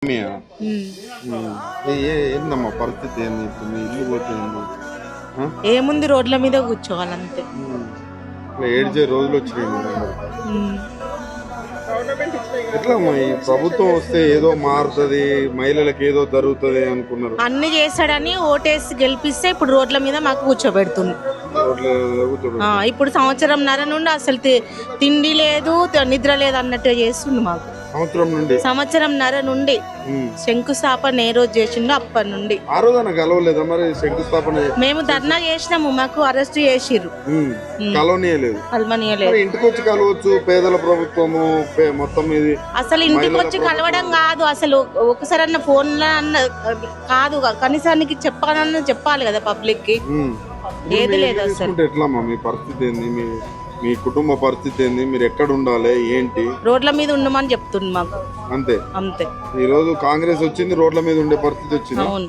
అయినాయా? ఏందమ్మా పరిస్థితి ఏంది ఇప్పుడు? మీ ఇల్లు పోతుంది. ఏముంది, రోడ్ల మీద కూర్చోవాలంతే. ఏడ్చే రోజులు వచ్చినాయి. ఎట్లా ఈ ప్రభుత్వం వస్తే ఏదో మారుతుంది, మహిళలకు ఏదో జరుగుతుంది అనుకున్నారు. అన్ని చేశాడని ఓటేసి గెలిపిస్తే ఇప్పుడు రోడ్ల మీద మాకు కూర్చోబెడుతుంది. ఇప్పుడు సంవత్సరంన్నర నుండి అసలు తిండి లేదు, నిద్ర లేదు అన్నట్టు చేస్తుంది మాకు. సంవత్సరంన్నర నుండి శంకుస్థాపన ఏ రోజు చేసిండో అప్పటి నుండి. ఆ రోజు కలవలేదా మరి? శంకుస్థాపన మేము ధర్నా చేసినాము, మాకు అరెస్ట్ చేసిర్రు. కలవనీయలేదు. ఇంటికి వచ్చి కలవచ్చు. పేదల ప్రభుత్వము మొత్తం ఇది అసలు ఇంటికి వచ్చి కలవడం కాదు, అసలు ఒకసారి అన్న ఫోన్ కాదు, కనీసానికి చెప్పాలి కదా పబ్లిక్ కి. ఏది లేదు అసలు. ఎట్లమ్మా మీ పరిస్థితి ఏంది? మీ కుటుంబ పరిస్థితి ఏంది? మీరు ఎక్కడ ఉండాలి ఏంటి? రోడ్ల మీద ఉండమని చెప్తుంది మాకు. అంతే. అంతే. ఈ రోజు కాంగ్రెస్ వచ్చింది, రోడ్ల మీద ఉండే పరిస్థితి వచ్చింది. అవును.